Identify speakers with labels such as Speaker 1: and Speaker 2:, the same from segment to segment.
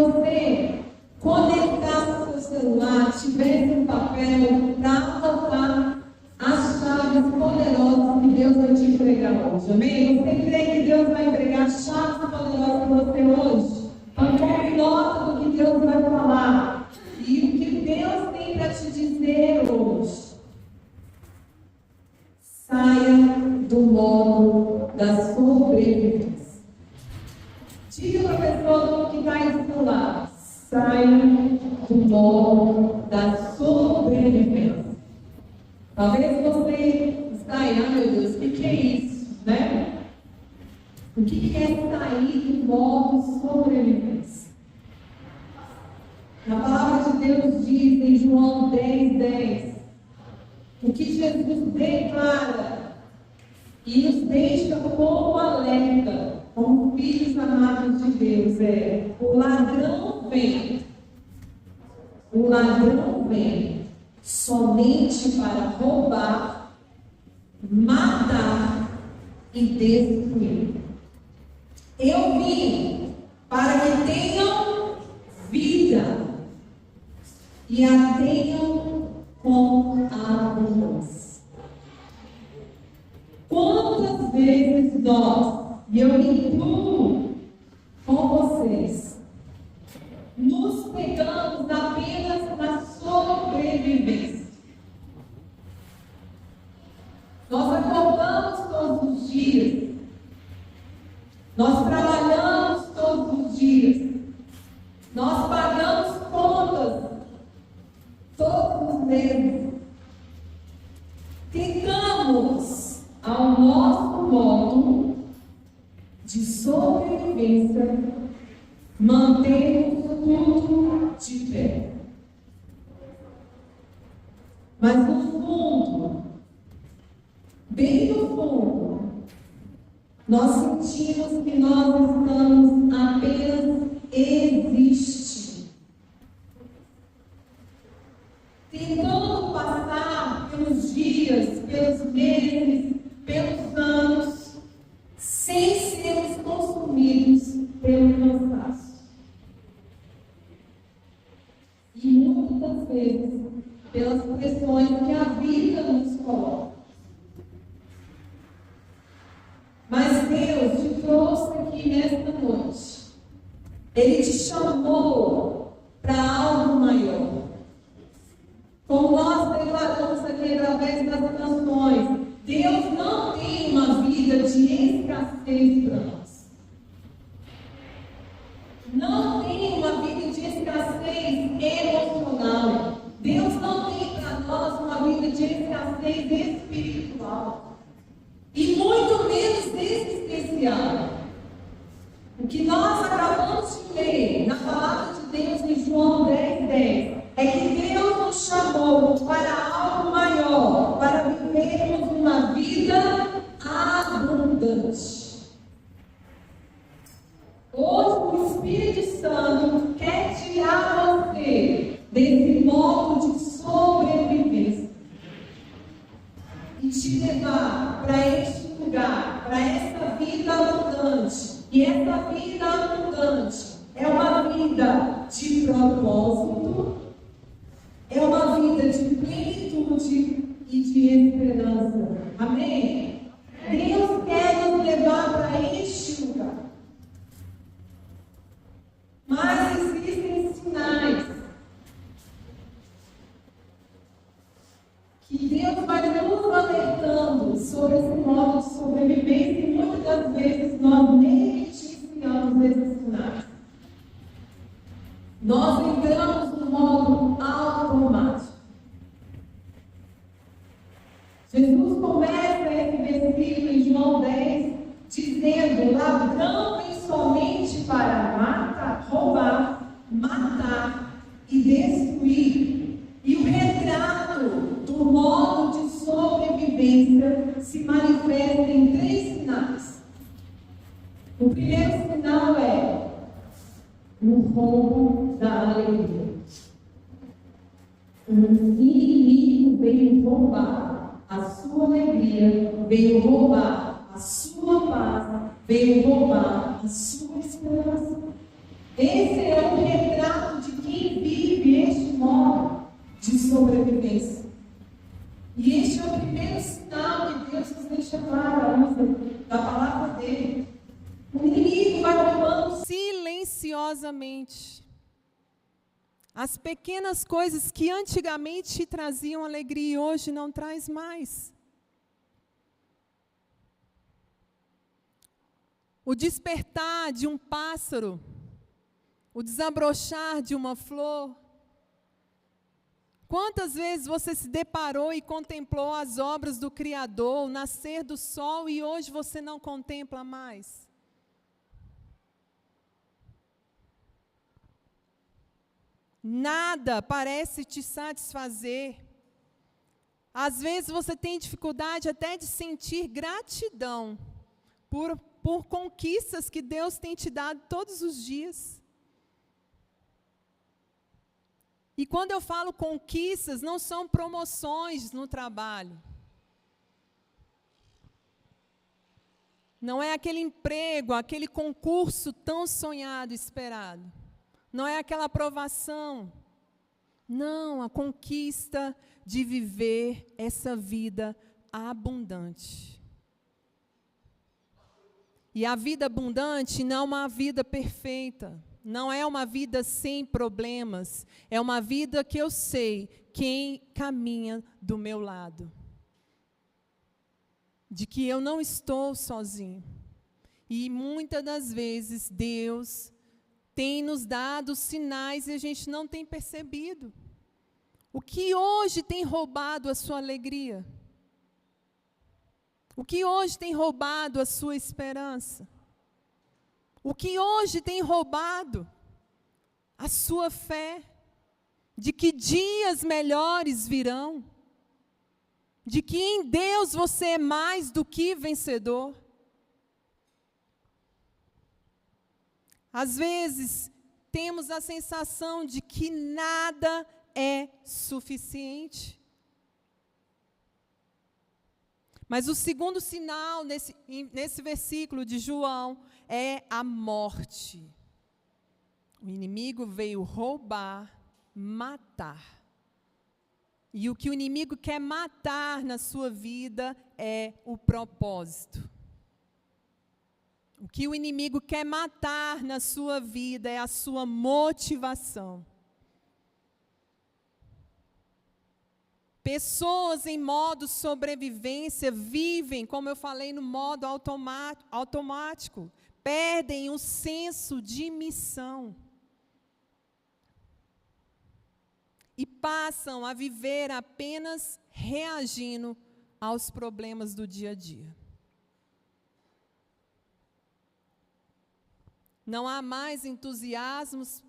Speaker 1: você conectasse o seu celular, tivesse um papel para anotar as chaves poderosas que Deus vai te entregar hoje. Amém? Você crê que Deus vai entregar chaves poderosas para você hoje? Então tome nota do que Deus vai falar e o que Deus tem para te dizer hoje. Saia do modo da sobrevivência. Diga para a pessoa que está aí do seu lado: saia do modo da sobrevivência. Talvez você está aí, meu Deus, o que é isso, né? O que é sair do modo sobrevivência? A palavra de Deus diz em João 10:10, o que Jesus declara e nos deixa como alerta, como filhos amados de Deus, o ladrão vem somente para roubar, matar e destruir. Eu vim para que tenham vida e a tenham com abundância. Quantas vezes nós, e eu me incluo com vocês, nos pegamos apenas na sobrevivência? Nós acordamos todos os dias, nós trabalhamos todos os dias, nós pagamos contas todos os meses. Tentamos, ao nosso modo de sobrevivência, mantermos tudo de pé. Mas no fundo, bem no fundo, nós sentimos que nós estamos apenas existindo, tentando passar pelos dias, pelos meses, pelos anos, sem sermos consumidos pelo cansaço. E muitas vezes, pelas pressões que a vida nos coloca. Mas Deus te trouxe aqui nesta noite. Ele te chamou para algo maior. Como nós declaramos aqui através das canções, Deus não tem uma vida de escassez para nós. Não tem uma vida de escassez emocional. Deus não tem para nós uma vida de escassez espiritual. E muito menos existencial. O que nós acabamos de ler na palavra de Deus em João 10:10 é que Deus nos chamou para algo maior, para vivermos uma vida abundante. Hoje o Espírito Santo quer tirar você desse modo de sobrevivência e te levar para este lugar, para essa vida abundante. E essa vida abundante é uma vida de propósito, é uma vida de plenitude e de esperança. Amém? Deus quer nos levar para este lugar. Mas existem sinais que Deus vai nos alertando sobre esse modo de sobrevivência e muitas das vezes nós negligenciamos esses sinais. Nós entramos no modo automático. Jesus começa esse versículo em João 10 dizendo: ladrão vem somente para matar, roubar, matar e destruir. E o retrato do modo de sobrevivência se manifesta em 3 sinais. O primeiro sinal é o roubo da alegria. O inimigo veio roubar a sua alegria, veio roubar a sua paz, veio roubar a sua esperança. Esse é um retrato de quem vive este modo de sobrevivência. E este é o primeiro sinal que Deus nos deixa claro à luz da palavra dele. O inimigo vai roubando silenciosamente as pequenas coisas que antigamente te traziam alegria e hoje não traz mais. O despertar de um pássaro, o desabrochar de uma flor. Quantas vezes você se deparou e contemplou as obras do Criador, o nascer do sol, e hoje você não contempla mais? Nada parece te satisfazer. Às vezes você tem dificuldade até de sentir gratidão por conquistas que Deus tem te dado todos os dias. E quando eu falo conquistas, não são promoções no trabalho. Não é aquele emprego, aquele concurso tão sonhado, esperado. Não é aquela aprovação. Não, a conquista de viver essa vida abundante. E a vida abundante não é uma vida perfeita. Não é uma vida sem problemas, é uma vida que eu sei quem caminha do meu lado. De que eu não estou sozinho. E muitas das vezes Deus tem nos dado sinais e a gente não tem percebido. O que hoje tem roubado a sua alegria? O que hoje tem roubado a sua esperança? O que hoje tem roubado a sua fé de que dias melhores virão, de que em Deus você é mais do que vencedor? Às vezes, temos a sensação de que nada é suficiente. Mas o segundo sinal nesse versículo de João é a morte. O inimigo veio roubar, matar. E o que o inimigo quer matar na sua vida é o propósito. O que o inimigo quer matar na sua vida é a sua motivação. Pessoas em modo sobrevivência vivem, como eu falei, no modo automático. Perdem o senso de missão. E passam a viver apenas reagindo aos problemas do dia a dia. Não há mais entusiasmos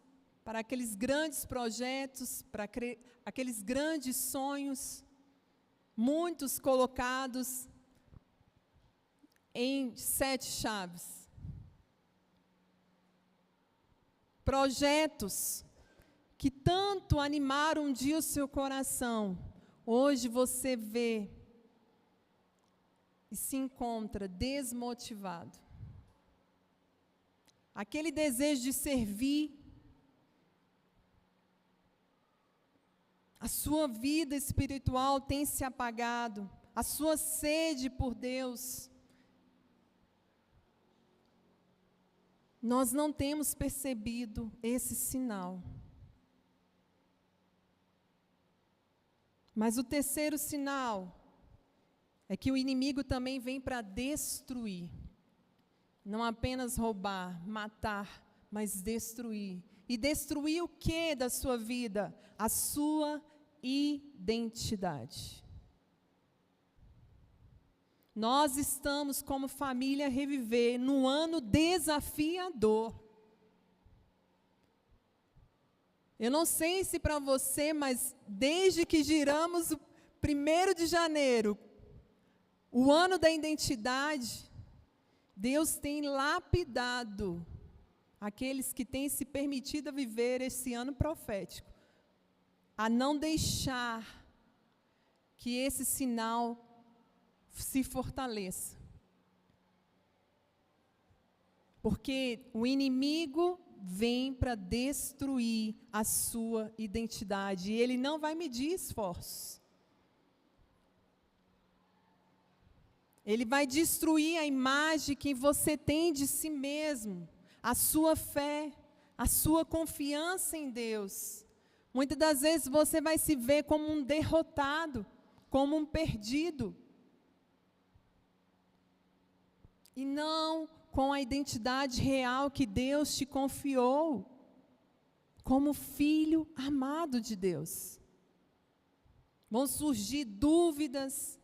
Speaker 1: para aqueles grandes projetos, para aqueles grandes sonhos, muitos colocados em 7 chaves. Projetos que tanto animaram um dia o seu coração, hoje você vê e se encontra desmotivado. Aquele desejo de servir, a sua vida espiritual tem se apagado, a sua sede por Deus. Nós não temos percebido esse sinal. Mas o terceiro sinal é que o inimigo também vem para destruir. Não apenas roubar, matar, mas destruir. E destruir o que da sua vida? A sua identidade. Nós estamos como família Reviver num ano desafiador. Eu não sei se para você, mas desde que giramos o 1º de janeiro, o ano da identidade, Deus tem lapidado aqueles que têm se permitido a viver esse ano profético, a não deixar que esse sinal se fortaleça. Porque o inimigo
Speaker 2: vem para destruir a sua identidade. E ele não vai medir esforços. Ele vai destruir a imagem que você tem de si mesmo, a sua fé, a sua confiança em Deus. Muitas das vezes você vai se ver como um derrotado, como um perdido. E não com a identidade real que Deus te confiou, como filho amado de Deus. Vão surgir dúvidas,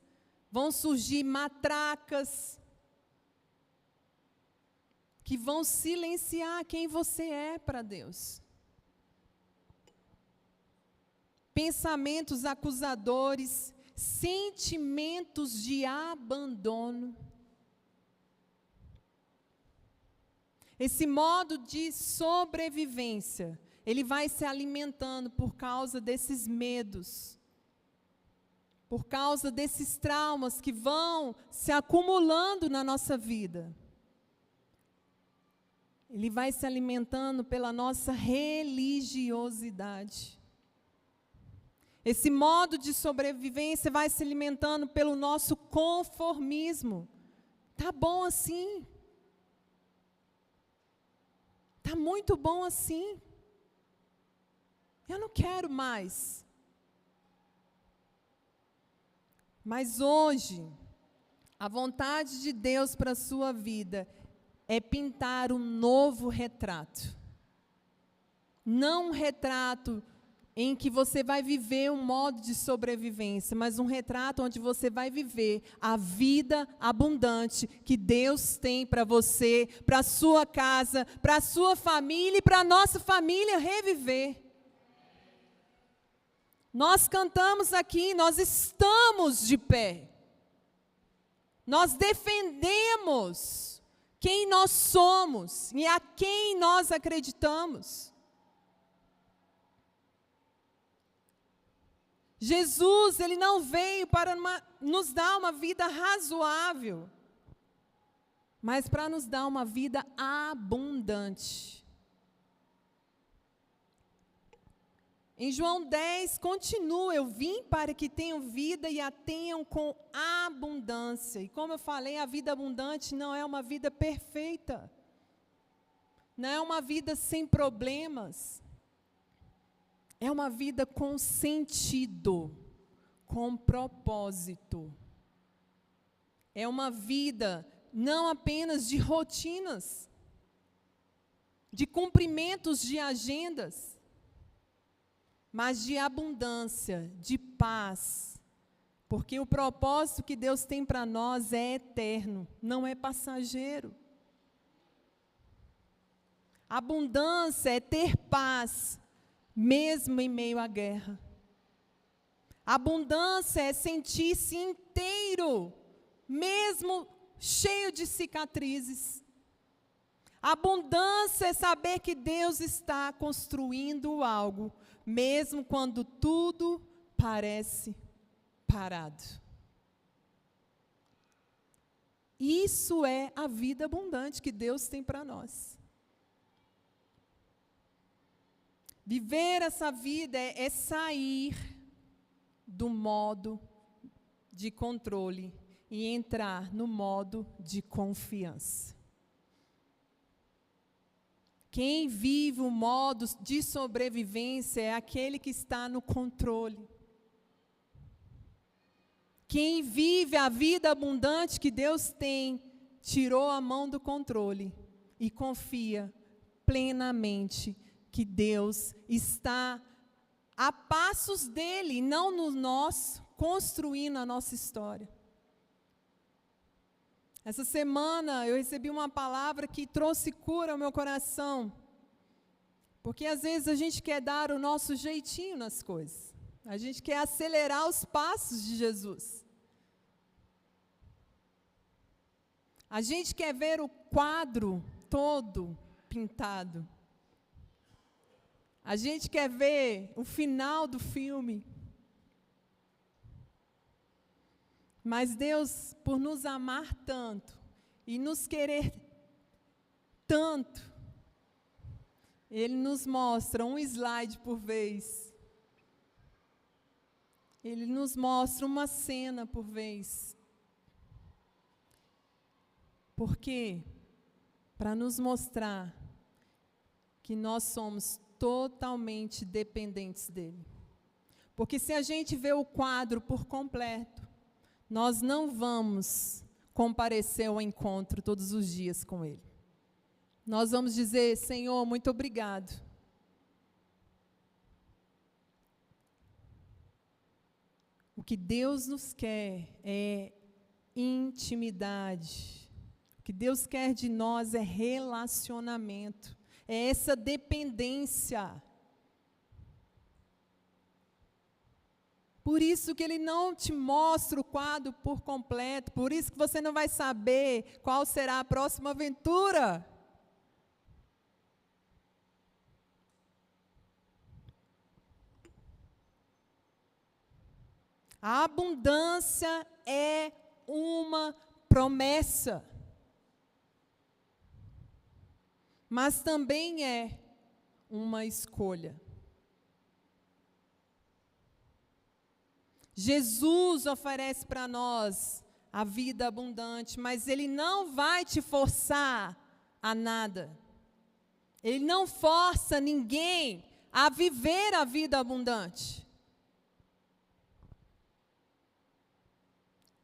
Speaker 2: vão surgir matracas, que vão silenciar quem você é para Deus. Pensamentos acusadores, sentimentos de abandono. Esse modo de sobrevivência, ele vai se alimentando por causa desses medos, por causa desses traumas que vão se acumulando na nossa vida. Ele vai se alimentando pela nossa religiosidade. Esse modo de sobrevivência vai se alimentando pelo nosso conformismo. Tá bom assim. Tá muito bom assim. Eu não quero mais. Mas hoje, a vontade de Deus para a sua vida é pintar um novo retrato. Não um retrato em que você vai viver um modo de sobrevivência, mas um retrato onde você vai viver a vida abundante que Deus tem para você, para a sua casa, para a sua família e para a nossa família reviver. Nós cantamos aqui, nós estamos de pé. Nós defendemos quem nós somos e a quem nós acreditamos. Jesus, ele não veio para nos dar uma vida razoável, mas para nos dar uma vida abundante. Em João 10, continua, eu vim para que tenham vida e a tenham com abundância. E como eu falei, a vida abundante não é uma vida perfeita, não é uma vida sem problemas. É uma vida com sentido, com propósito. É uma vida não apenas de rotinas, de cumprimentos de agendas, mas de abundância, de paz. Porque o propósito que Deus tem para nós é eterno, não é passageiro. Abundância é ter paz, mesmo em meio à guerra. Abundância é sentir-se inteiro, mesmo cheio de cicatrizes. Abundância é saber que Deus está construindo algo, mesmo quando tudo parece parado. Isso é a vida abundante que Deus tem para nós. Viver essa vida é sair do modo de controle e entrar no modo de confiança. Quem vive o modo de sobrevivência é aquele que está no controle. Quem vive a vida abundante que Deus tem, tirou a mão do controle e confia plenamente que Deus está a passos dele, não no nosso, construindo a nossa história. Essa semana eu recebi uma palavra que trouxe cura ao meu coração, porque às vezes a gente quer dar o nosso jeitinho nas coisas, a gente quer acelerar os passos de Jesus. A gente quer ver o quadro todo pintado. A gente quer ver o final do filme. Mas Deus, por nos amar tanto e nos querer tanto, Ele nos mostra um slide por vez. Ele nos mostra uma cena por vez. Por quê? Para nos mostrar que nós somos totalmente dependentes dele. Porque se a gente vê o quadro por completo, nós não vamos comparecer ao encontro todos os dias com ele. Nós vamos dizer: Senhor, muito obrigado. O que Deus nos quer é intimidade. O que Deus quer de nós é relacionamento. É essa dependência. Por isso que ele não te mostra o quadro por completo. Por isso que você não vai saber qual será a próxima aventura. A abundância é uma promessa, mas também é uma escolha. Jesus oferece para nós a vida abundante, mas Ele não vai te forçar a nada. Ele não força ninguém a viver a vida abundante.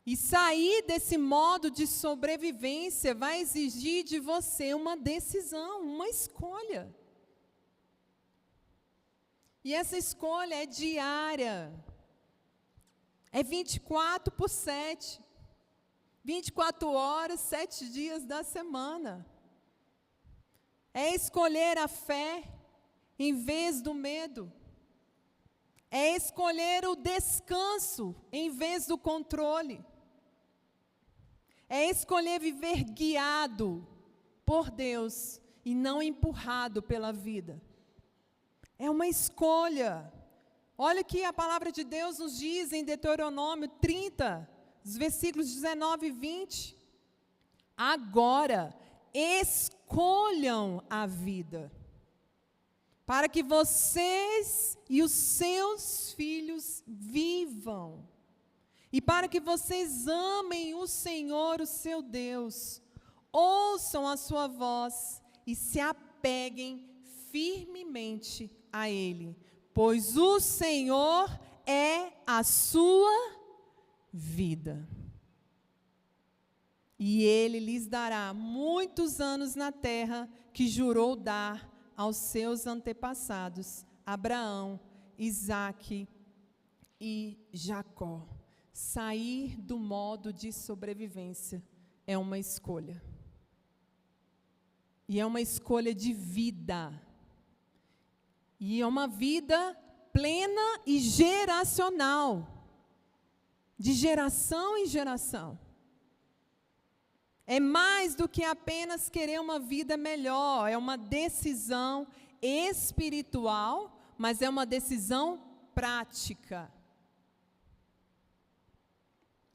Speaker 2: E sair desse modo de sobrevivência vai exigir de você uma decisão, uma escolha. E essa escolha é diária. É 24/7. 24 horas, 7 dias da semana. É escolher a fé em vez do medo. É escolher o descanso em vez do controle. É escolher viver guiado por Deus e não empurrado pela vida. É uma escolha. Olha o que a palavra de Deus nos diz em Deuteronômio 30, os versículos 19 e 20. Agora, escolham a vida, para que vocês e os seus filhos vivam. E para que vocês amem o Senhor, o seu Deus, ouçam a sua voz e se apeguem firmemente a Ele, pois o Senhor é a sua vida. E Ele lhes dará muitos anos na terra que jurou dar aos seus antepassados, Abraão, Isaque e Jacó. Sair do modo de sobrevivência é uma escolha. E é uma escolha de vida. E é uma vida plena e geracional. De geração em geração. É mais do que apenas querer uma vida melhor. É uma decisão espiritual, mas é uma decisão prática.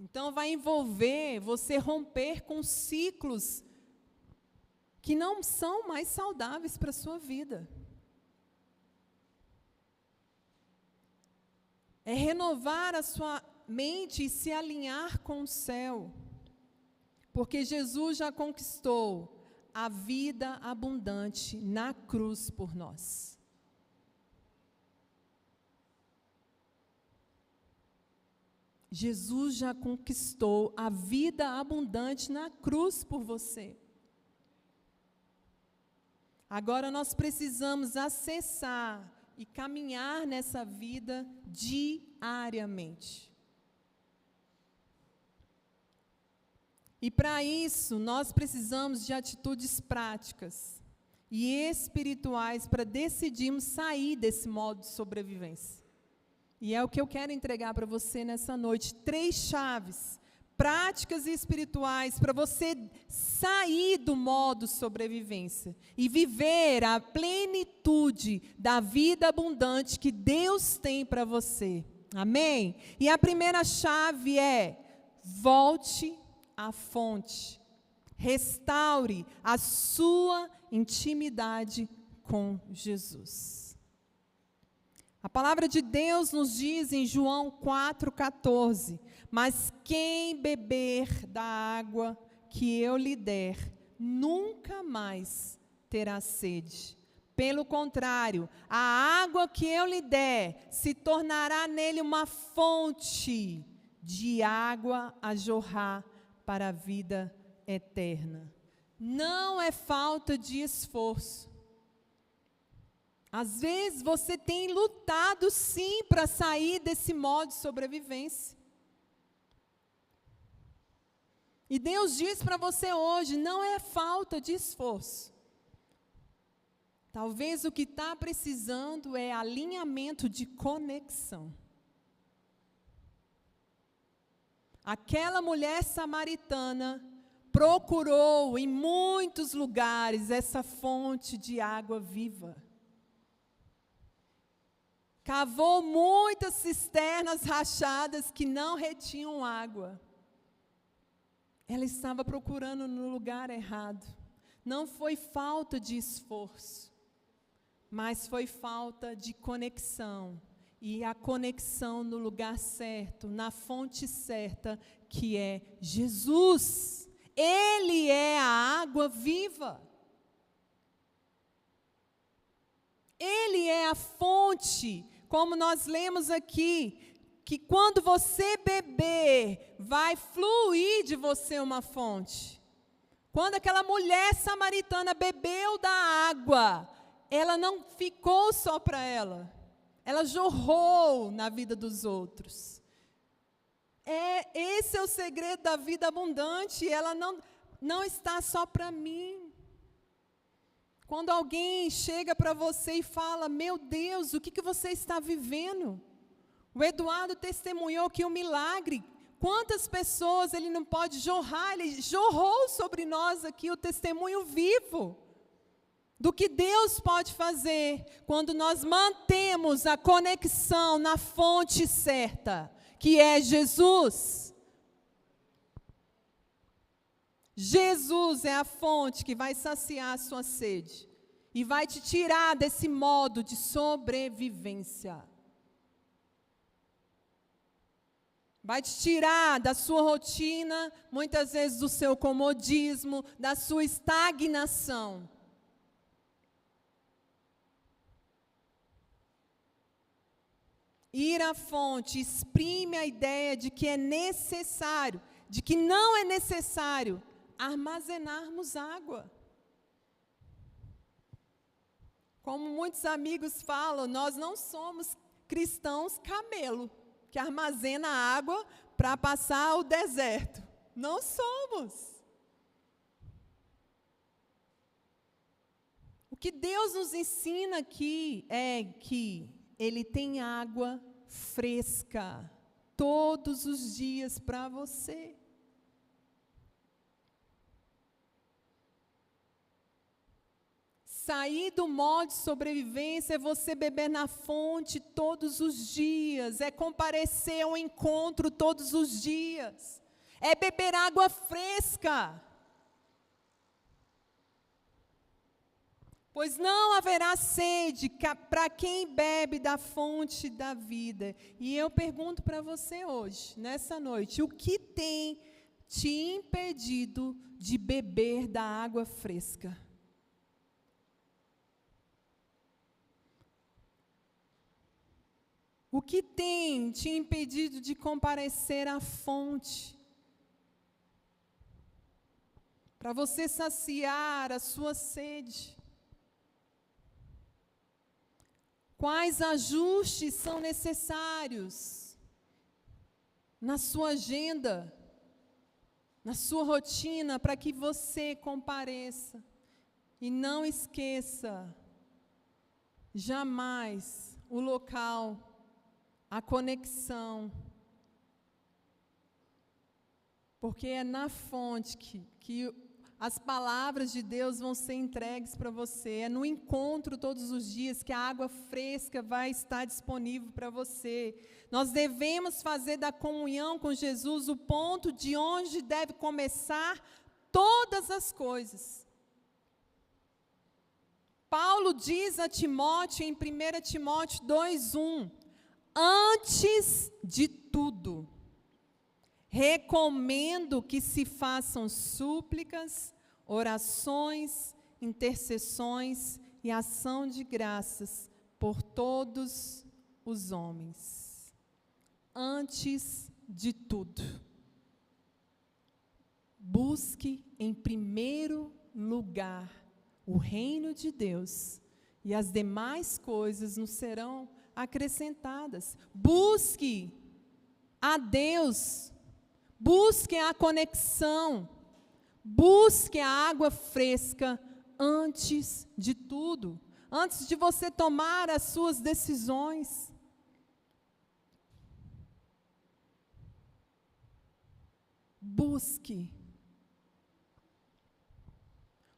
Speaker 2: Então vai envolver você romper com ciclos que não são mais saudáveis para a sua vida. É renovar a sua mente e se alinhar com o céu. Porque Jesus já conquistou a vida abundante na cruz por nós. Jesus já conquistou a vida abundante na cruz por você. Agora nós precisamos acessar e caminhar nessa vida diariamente. E para isso, nós precisamos de atitudes práticas e espirituais para decidirmos sair desse modo de sobrevivência. E é o que eu quero entregar para você nessa noite. 3 chaves práticas e espirituais para você sair do modo sobrevivência e viver a plenitude da vida abundante que Deus tem para você. Amém? E a primeira chave é: volte à fonte. Restaure a sua intimidade com Jesus. A palavra de Deus nos diz em João 4,14: mas quem beber da água que eu lhe der, nunca mais terá sede. Pelo contrário, a água que eu lhe der se tornará nele uma fonte de água a jorrar para a vida eterna. Não é falta de esforço. Às vezes você tem lutado sim para sair desse modo de sobrevivência. E Deus diz para você hoje, não é falta de esforço. Talvez o que está precisando é alinhamento de conexão. Aquela mulher samaritana procurou em muitos lugares essa fonte de água viva. Cavou muitas cisternas rachadas que não retinham água. Ela estava procurando no lugar errado. Não foi falta de esforço, mas foi falta de conexão. E a conexão no lugar certo, na fonte certa, que é Jesus. Ele é a água viva. Ele é a fonte, como nós lemos aqui, que quando você beber, vai fluir de você uma fonte. Quando aquela mulher samaritana bebeu da água, ela não ficou só para ela. Ela jorrou na vida dos outros. Esse é o segredo da vida abundante. Ela não está só para mim. Quando alguém chega para você e fala, meu Deus, o que você está vivendo? O Eduardo testemunhou que o milagre, quantas pessoas ele não pode jorrar, ele jorrou sobre nós aqui o testemunho vivo do que Deus pode fazer quando nós mantemos a conexão na fonte certa, que é Jesus. Jesus é a fonte que vai saciar a sua sede e vai te tirar desse modo de sobrevivência. Vai te tirar da sua rotina, muitas vezes do seu comodismo, da sua estagnação. Ir à fonte exprime a ideia de que é necessário, de que não é necessário armazenarmos água. Como muitos amigos falam, nós não somos cristãos camelo, que armazena água para passar o deserto. Não somos. O que Deus nos ensina aqui é que Ele tem água fresca todos os dias para você. Sair do modo de sobrevivência é você beber na fonte todos os dias, é comparecer ao encontro todos os dias, é beber água fresca. Pois não haverá sede para quem bebe da fonte da vida. E eu pergunto para você hoje, nessa noite, o que tem te impedido de beber da água fresca? O que tem te impedido de comparecer à fonte? Para você saciar a sua sede. Quais ajustes são necessários na sua agenda, na sua rotina, para que você compareça? E não esqueça jamais o local, a conexão, porque é na fonte que as palavras de Deus vão ser entregues para você, é no encontro todos os dias que a água fresca vai estar disponível para você. Nós devemos fazer da comunhão com Jesus o ponto de onde deve começar todas as coisas. Paulo diz a Timóteo em 1 Timóteo 2:1, antes de tudo, recomendo que se façam súplicas, orações, intercessões e ação de graças por todos os homens. Antes de tudo, busque em primeiro lugar o reino de Deus, e as demais coisas nos serão acrescentadas. Busque a Deus, busque a conexão, busque a água fresca antes de tudo, antes de você tomar as suas decisões. Busque.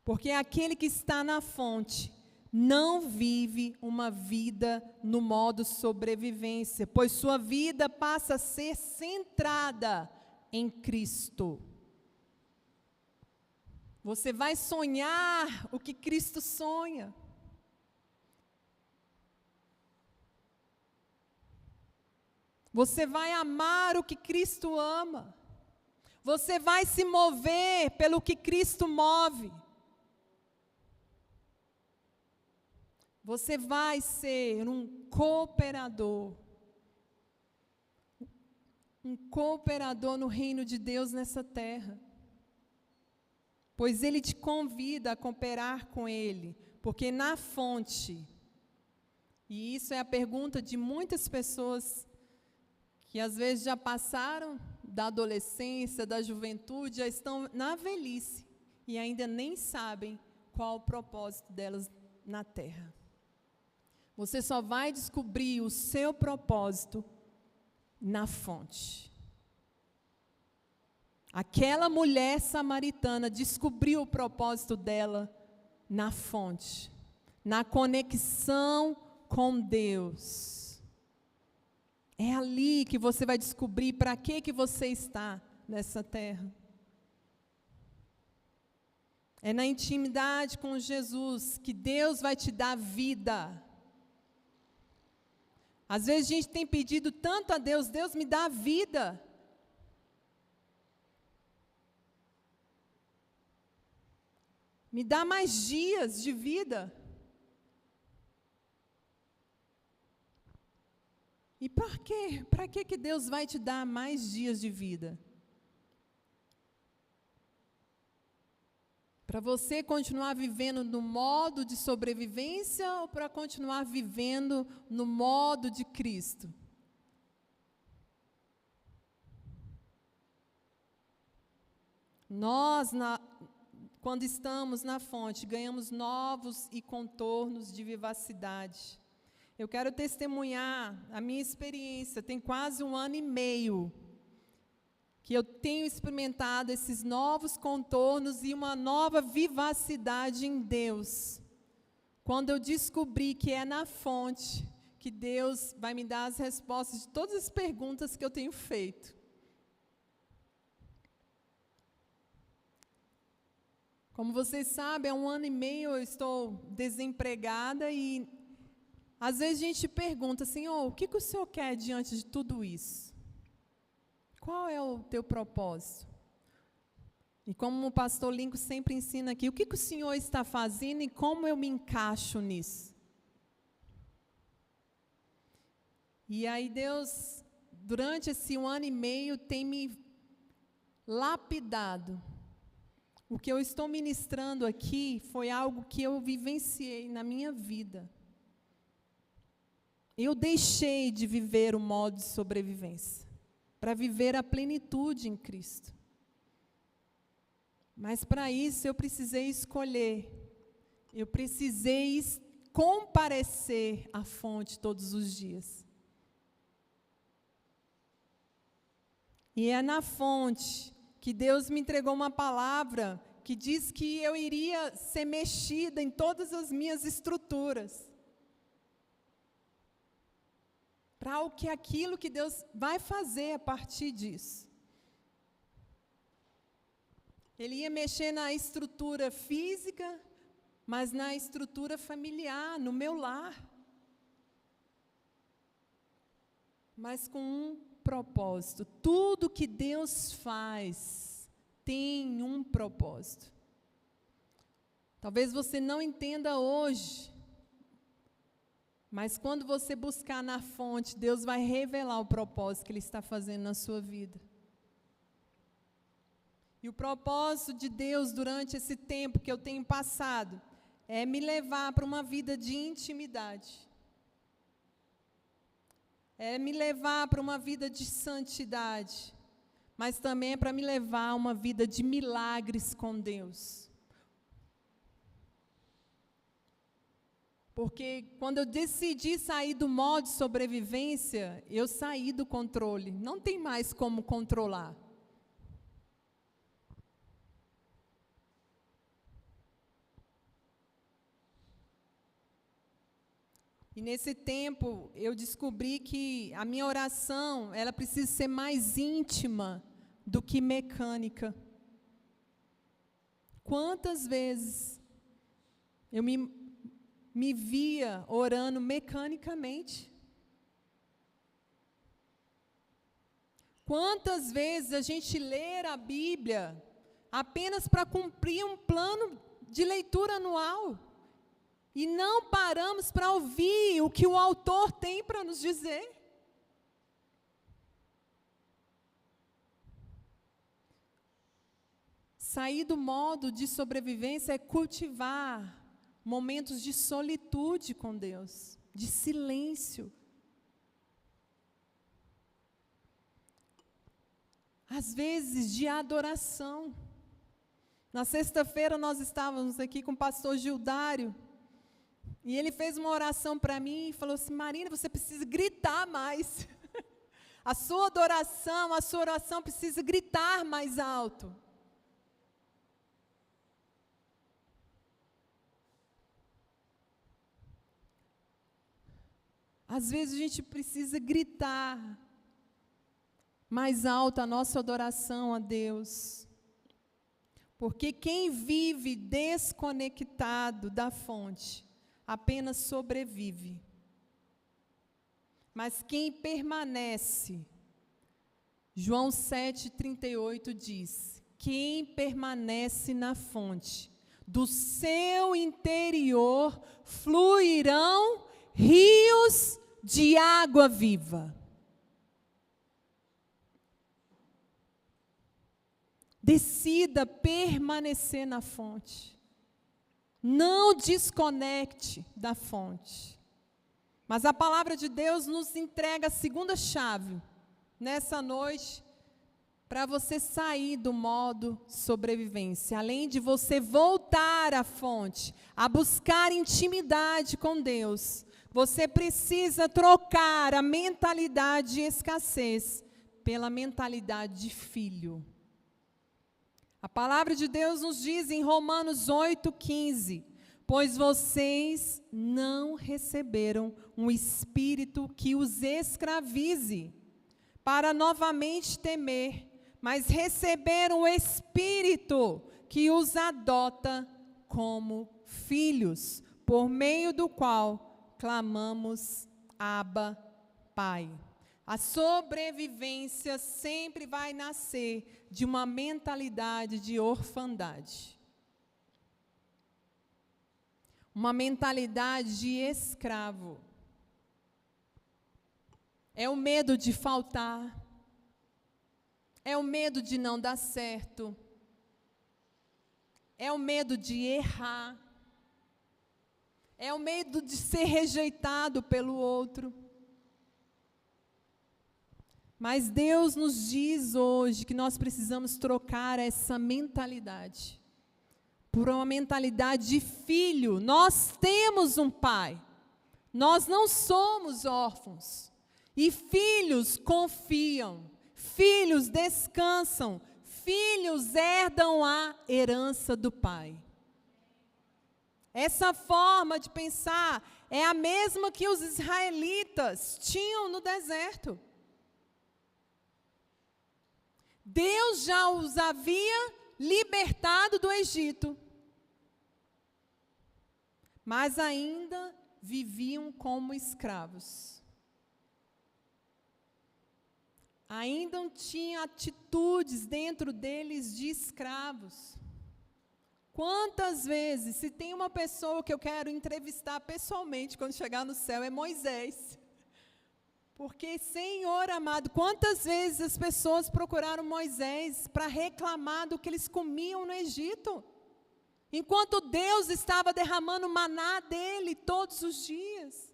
Speaker 2: Porque aquele que está na fonte não vive uma vida no modo sobrevivência, pois sua vida passa a ser centrada em Cristo. Você vai sonhar o que Cristo sonha. Você vai amar o que Cristo ama. Você vai se mover pelo que Cristo move. Você vai ser um cooperador no reino de Deus nessa terra. Pois Ele te convida a cooperar com Ele, porque na fonte, e isso é a pergunta de muitas pessoas que às vezes já passaram da adolescência, da juventude, já estão na velhice e ainda nem sabem qual o propósito delas na terra. Você só vai descobrir o seu propósito na fonte. Aquela mulher samaritana descobriu o propósito dela na fonte, na conexão com Deus. É ali que você vai descobrir para que você está nessa terra. É na intimidade com Jesus que Deus vai te dar vida. Às vezes a gente tem pedido tanto a Deus, Deus me dá vida. Me dá mais dias de vida. E por quê? Para que Deus vai te dar mais dias de vida? Para você continuar vivendo no modo de sobrevivência ou para continuar vivendo no modo de Cristo? Nós, quando estamos na fonte, ganhamos novos e contornos de vivacidade. Eu quero testemunhar a minha experiência, tem quase 1 ano e meio que eu tenho experimentado esses novos contornos e uma nova vivacidade em Deus. Quando eu descobri que é na fonte que Deus vai me dar as respostas de todas as perguntas que eu tenho feito. Como vocês sabem, há 1 ano e meio eu estou desempregada e às vezes a gente pergunta, Senhor, o que o Senhor quer diante de tudo isso? Qual é o teu propósito? E como o pastor Lincoln sempre ensina aqui, o que o Senhor está fazendo e como eu me encaixo nisso? E aí Deus, durante esse 1 ano e meio, tem me lapidado. O que eu estou ministrando aqui foi algo que eu vivenciei na minha vida. Eu deixei de viver o modo de sobrevivência para viver a plenitude em Cristo. Mas para isso eu precisei escolher, eu precisei comparecer à fonte todos os dias. E é na fonte que Deus me entregou uma palavra que diz que eu iria ser mexida em todas as minhas estruturas. Para aquilo que Deus vai fazer a partir disso. Ele ia mexer na estrutura física, mas na estrutura familiar, no meu lar. Mas com um propósito. Tudo que Deus faz tem um propósito. Talvez você não entenda hoje, mas quando você buscar na fonte, Deus vai revelar o propósito que Ele está fazendo na sua vida. E o propósito de Deus durante esse tempo que eu tenho passado é me levar para uma vida de intimidade. É me levar para uma vida de santidade, mas também é para me levar a uma vida de milagres com Deus. Porque quando eu decidi sair do modo de sobrevivência, eu saí do controle. Não tem mais como controlar. E nesse tempo, eu descobri que a minha oração, ela precisa ser mais íntima do que mecânica. Quantas vezes eu me via orando mecanicamente? Quantas vezes a gente lê a Bíblia apenas para cumprir um plano de leitura anual? E não paramos para ouvir o que o autor tem para nos dizer. Sair do modo de sobrevivência é cultivar momentos de solitude com Deus, de silêncio. Às vezes de adoração. Na sexta-feira nós estávamos aqui com o pastor Gildário, e ele fez uma oração para mim e falou assim: Marina, você precisa gritar mais. A sua adoração, a sua oração precisa gritar mais alto. Às vezes a gente precisa gritar mais alto a nossa adoração a Deus. Porque quem vive desconectado da fonte apenas sobrevive. Mas quem permanece, João 7,38 diz: quem permanece na fonte, do seu interior fluirão rios de água viva. Decida permanecer na fonte. Não desconecte da fonte. Mas a palavra de Deus nos entrega a segunda chave nessa noite para você sair do modo sobrevivência. Além de você voltar à fonte, a buscar intimidade com Deus, você precisa trocar a mentalidade de escassez pela mentalidade de filho. A palavra de Deus nos diz em Romanos 8,15: pois vocês não receberam um espírito que os escravize, para novamente temer, mas receberam o Espírito que os adota como filhos, por meio do qual clamamos: Abba, Pai. A sobrevivência sempre vai nascer de uma mentalidade de orfandade. Uma mentalidade de escravo. É o medo de faltar. É o medo de não dar certo. É o medo de errar. É o medo de ser rejeitado pelo outro. Mas Deus nos diz hoje que nós precisamos trocar essa mentalidade por uma mentalidade de filho. Nós temos um pai. Nós não somos órfãos. E filhos confiam. Filhos descansam. Filhos herdam a herança do pai. Essa forma de pensar é a mesma que os israelitas tinham no deserto. Deus já os havia libertado do Egito. mas ainda viviam como escravos. Ainda tinha atitudes dentro deles de escravos. Quantas vezes, se tem uma pessoa que eu quero entrevistar pessoalmente quando chegar no céu, é Moisés. Porque, Senhor amado, quantas vezes as pessoas procuraram Moisés para reclamar do que eles comiam no Egito? Enquanto Deus estava derramando maná dele todos os dias.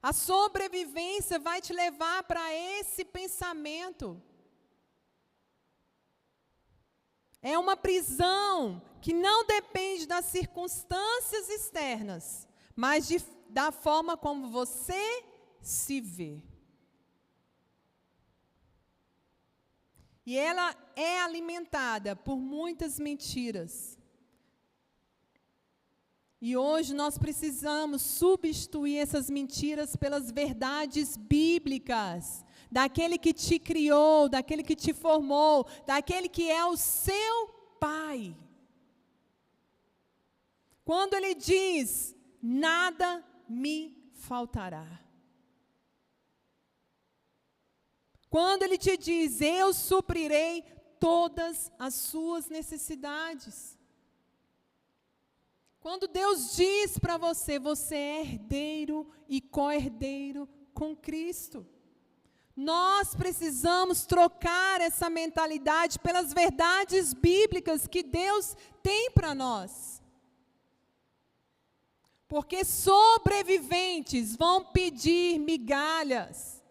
Speaker 2: A sobrevivência vai te levar para esse pensamento. É uma prisão que não depende das circunstâncias externas, mas da forma como você se vê. E ela é alimentada por muitas mentiras. E hoje nós precisamos substituir essas mentiras pelas verdades bíblicas, daquele que te criou, daquele que te formou, daquele que é o seu Pai. Quando ele diz, nada me faltará. Quando ele te diz, eu suprirei todas as suas necessidades. Quando Deus diz para você, você é herdeiro e co-herdeiro com Cristo. Nós precisamos trocar essa mentalidade pelas verdades bíblicas que Deus tem para nós. Porque sobreviventes vão pedir migalhas,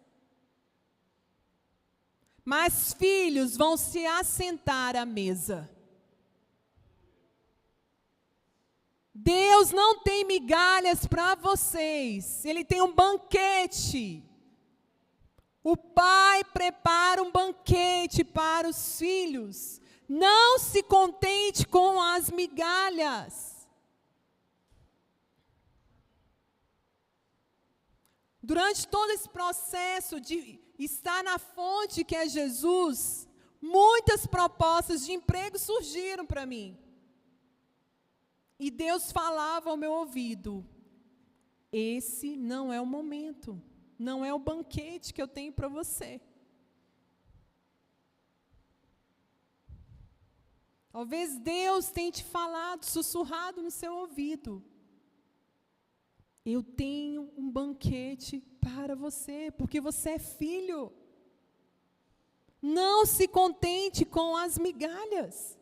Speaker 2: mas filhos vão se assentar à mesa. Deus não tem migalhas para vocês, Ele tem um banquete. O pai prepara um banquete para os filhos. Não se contente com as migalhas. Durante todo esse processo de estar na fonte que é Jesus, muitas propostas de emprego surgiram para mim. E Deus falava ao meu ouvido, esse não é o momento, não é o banquete que eu tenho para você. Talvez Deus tenha te falado, sussurrado no seu ouvido. Eu tenho um banquete para você, porque você é filho. Não se contente com as migalhas.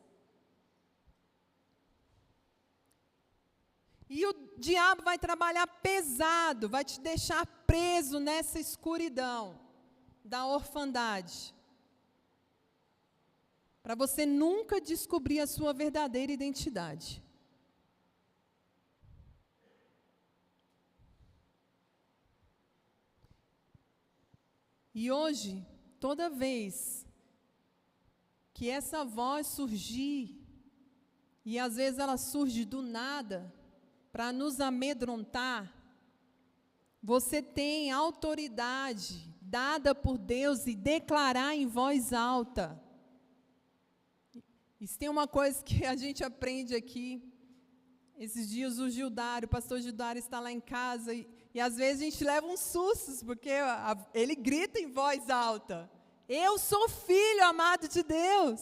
Speaker 2: E o diabo vai trabalhar pesado, vai te deixar preso nessa escuridão da orfandade. Para você nunca descobrir a sua verdadeira identidade. E hoje, toda vez que essa voz surgir, e às vezes ela surge do nada, para nos amedrontar, você tem autoridade dada por Deus e declarar em voz alta. Isso tem uma coisa que a gente aprende aqui. Esses dias o pastor Gildário está lá em casa e às vezes a gente leva uns sustos, porque ele grita em voz alta. Eu sou filho amado de Deus.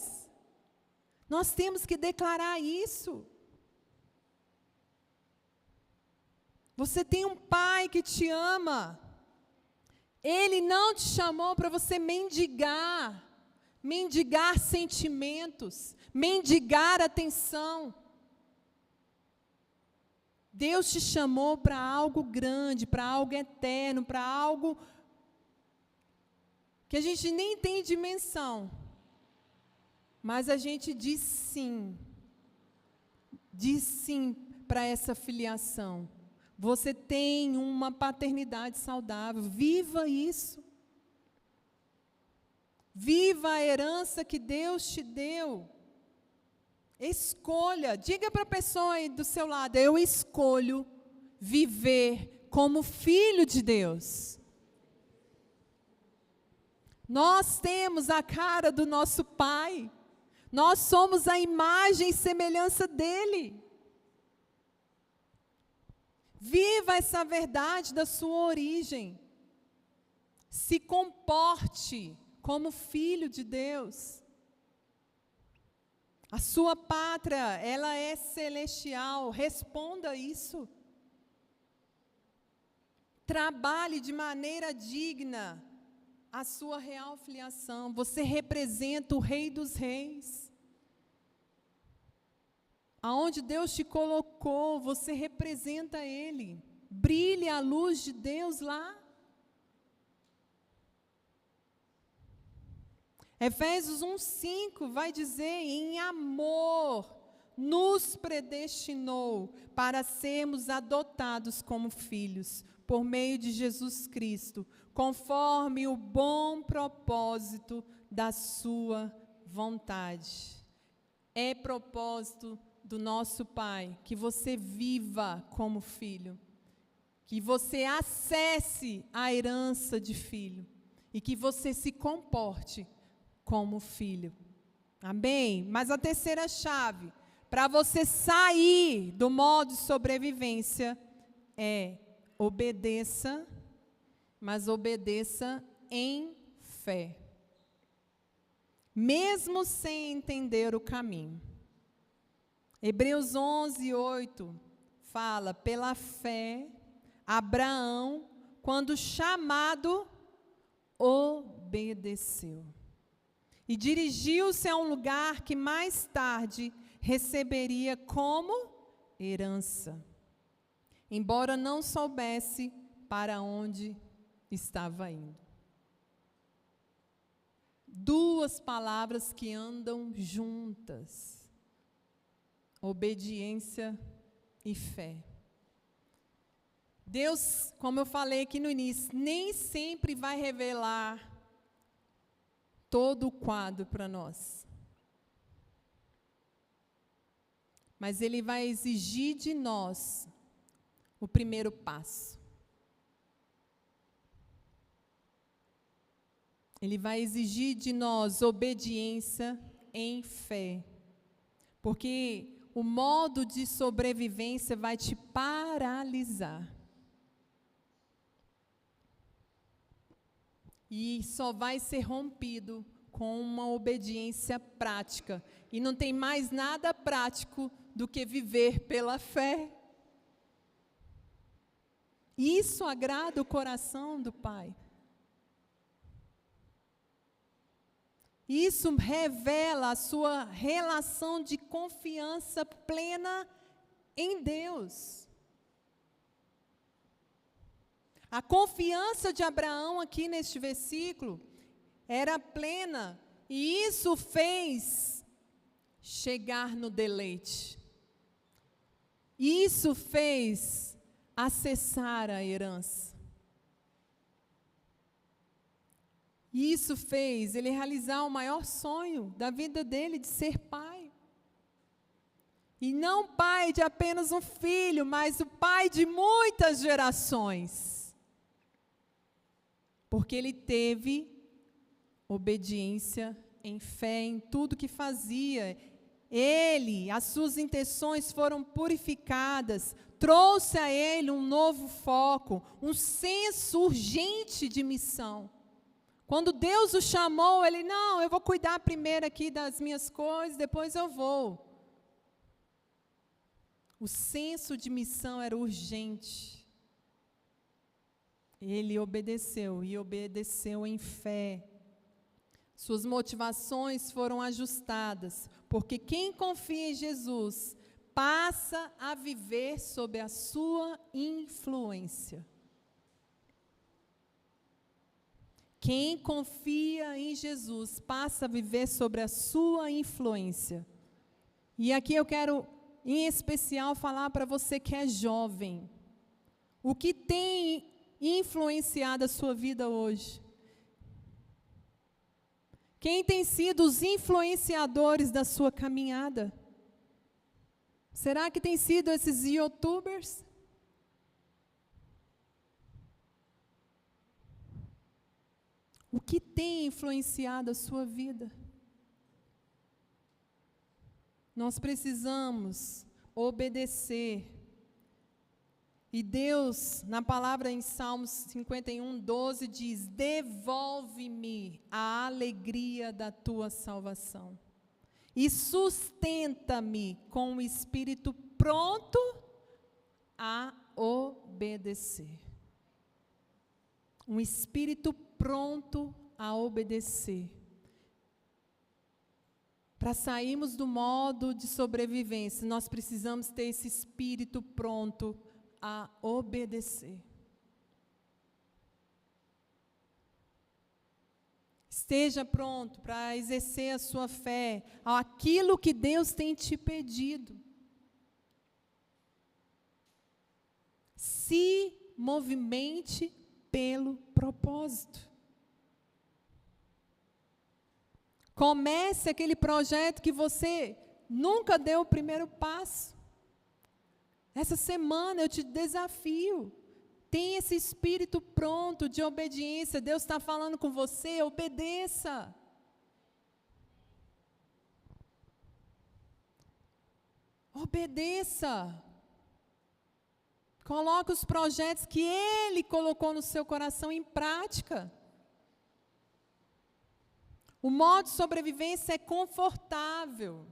Speaker 2: Nós temos que declarar isso. Você tem um pai que te ama. Ele não te chamou para você mendigar sentimentos, mendigar atenção. Deus te chamou para algo grande, para algo eterno, para algo que a gente nem tem dimensão. Mas a gente diz sim para essa filiação. Você tem uma paternidade saudável, viva isso. Viva a herança que Deus te deu. Escolha, diga para a pessoa aí do seu lado, eu escolho viver como filho de Deus. Nós temos a cara do nosso Pai. Nós somos a imagem e semelhança dele. Viva essa verdade da sua origem. Se comporte como filho de Deus. A sua pátria, ela é celestial. Responda a isso. Trabalhe de maneira digna a sua real filiação. Você representa o Rei dos Reis. Aonde Deus te colocou, você representa Ele. Brilhe a luz de Deus lá. Efésios 1:5 vai dizer: em amor nos predestinou para sermos adotados como filhos, por meio de Jesus Cristo, conforme o bom propósito da sua vontade. É propósito do nosso Pai que você viva como filho, que você acesse a herança de filho e que você se comporte como filho. Amém? Mas a terceira chave para você sair do modo de sobrevivência é: obedeça, mas obedeça em fé, mesmo sem entender o caminho. Hebreus 11:8 fala: pela fé, Abraão, quando chamado, obedeceu. E dirigiu-se a um lugar que mais tarde receberia como herança, embora não soubesse para onde estava indo. Duas palavras que andam juntas: obediência e fé. Deus, como eu falei aqui no início, nem sempre vai revelar todo o quadro para nós. Mas Ele vai exigir de nós o primeiro passo. Ele vai exigir de nós obediência em fé. Porque o modo de sobrevivência vai te paralisar. E só vai ser rompido com uma obediência prática. E não tem mais nada prático do que viver pela fé. Isso agrada o coração do Pai. Isso revela a sua relação de confiança plena em Deus. A confiança de Abraão aqui neste versículo era plena, e isso fez chegar no deleite. Isso fez acessar a herança. Isso fez ele realizar o maior sonho da vida dele, de ser pai. E não pai de apenas um filho, mas o pai de muitas gerações. Porque ele teve obediência em fé em tudo que fazia. Ele, as suas intenções foram purificadas, trouxe a ele um novo foco, um senso urgente de missão. Quando Deus o chamou, ele: não, eu vou cuidar primeiro aqui das minhas coisas, depois eu vou. O senso de missão era urgente. Ele obedeceu, e obedeceu em fé. Suas motivações foram ajustadas, porque quem confia em Jesus passa a viver sob a sua influência. Quem confia em Jesus passa a viver sobre a sua influência. E aqui eu quero, em especial, falar para você que é jovem. O que tem influenciado a sua vida hoje? Quem tem sido os influenciadores da sua caminhada? Será que tem sido esses youtubers? O que tem influenciado a sua vida? Nós precisamos obedecer. E Deus, na palavra em Salmos 51, 12, diz: devolve-me a alegria da tua salvação e sustenta-me com o espírito pronto a obedecer. Um espírito pronto a obedecer. Para sairmos do modo de sobrevivência, nós precisamos ter esse espírito pronto a obedecer. Esteja pronto para exercer a sua fé, aquilo que Deus tem te pedido. Se movimente pelo propósito. Comece aquele projeto que você nunca deu o primeiro passo. Essa semana eu te desafio. Tenha esse espírito pronto de obediência. Deus está falando com você, obedeça. Obedeça. Coloque os projetos que Ele colocou no seu coração em prática. O modo de sobrevivência é confortável.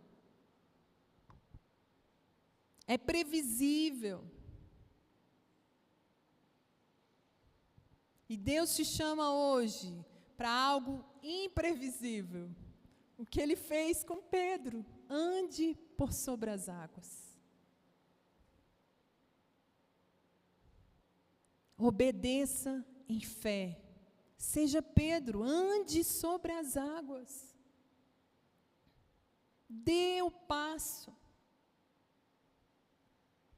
Speaker 2: É previsível. E Deus te chama hoje para algo imprevisível. O que Ele fez com Pedro. Ande por sobre as águas. Obedeça em fé. Seja Pedro, ande sobre as águas. Dê o passo.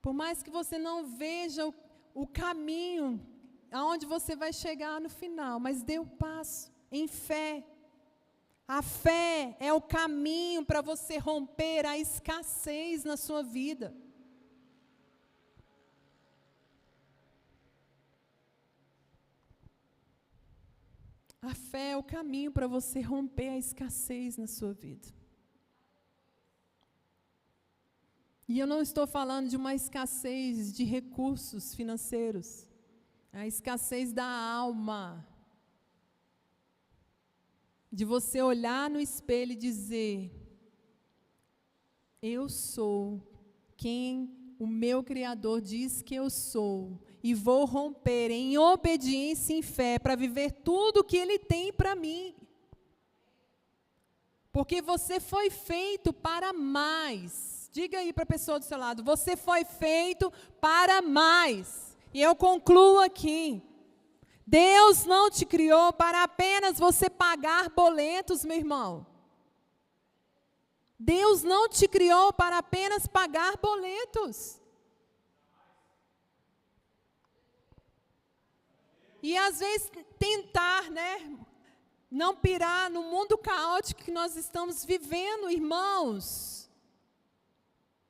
Speaker 2: Por mais que você não veja o caminho, aonde você vai chegar no final, mas dê o passo em fé. A fé é o caminho para você romper a escassez na sua vida. A fé é o caminho para você romper a escassez na sua vida. E eu não estou falando de uma escassez de recursos financeiros. É a escassez da alma. De você olhar no espelho e dizer: eu sou quem o meu Criador diz que eu sou. E vou romper em obediência e em fé para viver tudo o que Ele tem para mim. Porque você foi feito para mais. Diga aí para a pessoa do seu lado: você foi feito para mais. E eu concluo aqui. Deus não te criou para apenas você pagar boletos, meu irmão. Deus não te criou para apenas pagar boletos. E às vezes tentar, não pirar no mundo caótico que nós estamos vivendo, irmãos.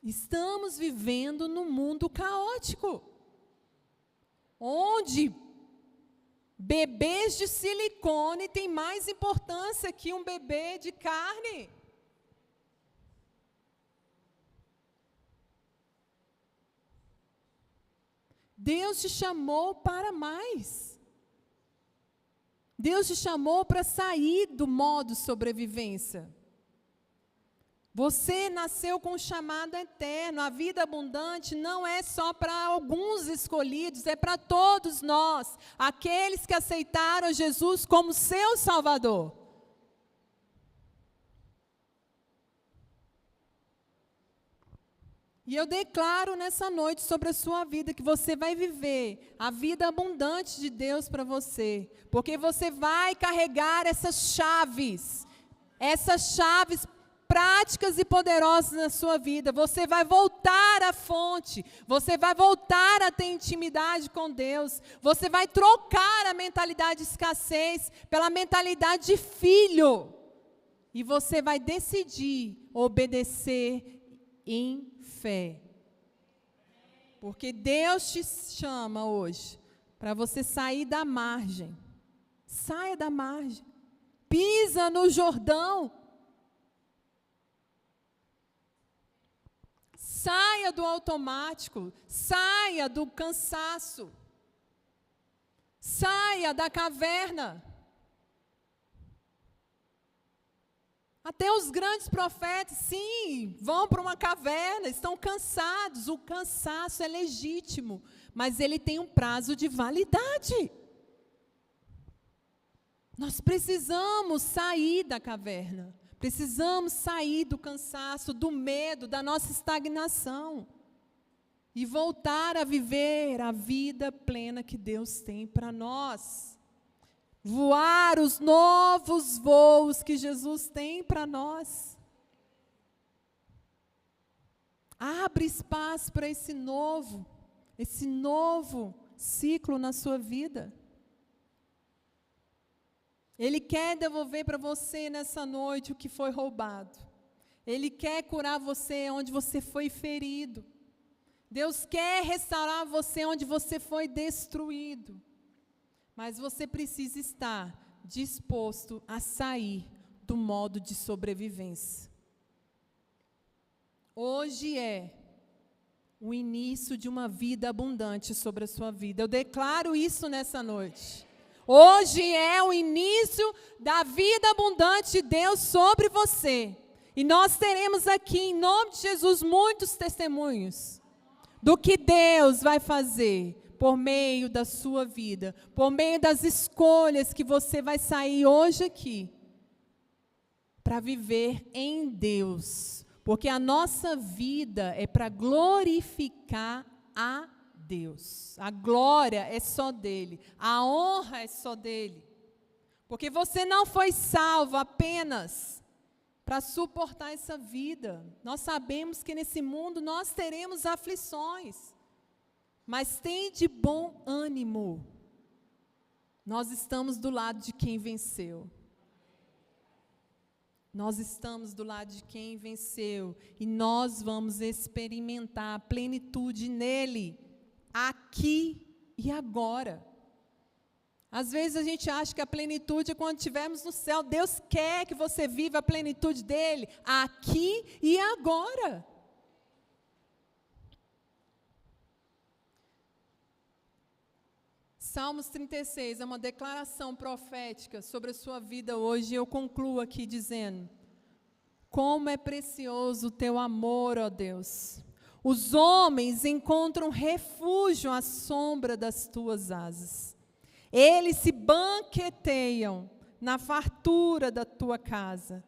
Speaker 2: Estamos vivendo num mundo caótico, onde bebês de silicone têm mais importância que um bebê de carne. Deus te chamou para mais. Deus te chamou para sair do modo sobrevivência. Você nasceu com um chamado eterno. A vida abundante não é só para alguns escolhidos, é para todos nós, aqueles que aceitaram Jesus como seu Salvador. E eu declaro nessa noite sobre a sua vida que você vai viver a vida abundante de Deus para você. Porque você vai carregar essas chaves práticas e poderosas na sua vida. Você vai voltar à fonte. Você vai voltar a ter intimidade com Deus. Você vai trocar a mentalidade de escassez pela mentalidade de filho. E você vai decidir obedecer em fé. Porque Deus te chama hoje para você sair da margem. Saia da margem. Pisa no Jordão. Saia do automático, saia do cansaço, saia da caverna. Até os grandes profetas, sim, vão para uma caverna, estão cansados. O cansaço é legítimo, mas ele tem um prazo de validade. Nós precisamos sair da caverna, precisamos sair do cansaço, do medo, da nossa estagnação e voltar a viver a vida plena que Deus tem para nós. Voar os novos voos que Jesus tem para nós. Abre espaço para esse novo ciclo na sua vida. Ele quer devolver para você nessa noite o que foi roubado. Ele quer curar você onde você foi ferido. Deus quer restaurar você onde você foi destruído. Mas você precisa estar disposto a sair do modo de sobrevivência. Hoje é o início de uma vida abundante sobre a sua vida. Eu declaro isso nessa noite. Hoje é o início da vida abundante de Deus sobre você. E nós teremos aqui, em nome de Jesus, muitos testemunhos do que Deus vai fazer por meio da sua vida, por meio das escolhas que você vai sair hoje aqui, para viver em Deus. Porque a nossa vida é para glorificar a Deus. A glória é só dele, a honra é só dele. Porque você não foi salvo apenas para suportar essa vida. Nós sabemos que nesse mundo nós teremos aflições. Mas tem de bom ânimo. Nós estamos do lado de quem venceu. Nós estamos do lado de quem venceu. E nós vamos experimentar a plenitude nele, aqui e agora. Às vezes a gente acha que a plenitude é quando estivermos no céu. Deus quer que você viva a plenitude dele, aqui e agora. Salmos 36 é uma declaração profética sobre a sua vida hoje. Eu concluo aqui dizendo: como é precioso o teu amor, ó Deus. Os homens encontram refúgio à sombra das tuas asas. Eles se banqueteiam na fartura da tua casa.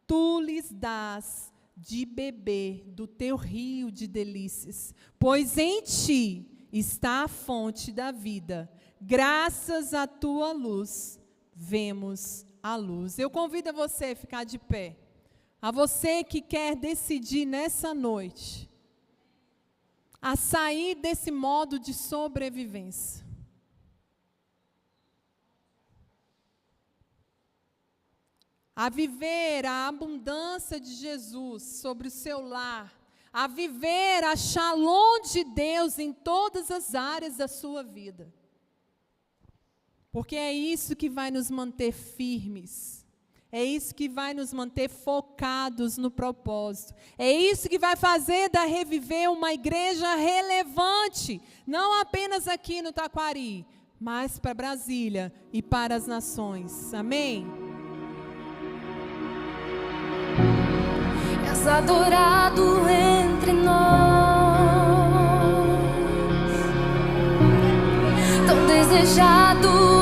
Speaker 2: Tu lhes dás de beber do teu rio de delícias, pois em ti está a fonte da vida. Graças à tua luz, vemos a luz. Eu convido a você a ficar de pé. A você que quer decidir nessa noite a sair desse modo de sobrevivência. A viver a abundância de Jesus sobre o seu lar. A viver a shalom de Deus em todas as áreas da sua vida. Porque é isso que vai nos manter firmes. É isso que vai nos manter focados no propósito. É isso que vai fazer da Reviver uma igreja relevante. Não apenas aqui no Taquari, mas para Brasília e para as nações. Amém?
Speaker 3: És adorado entre nós, tão desejado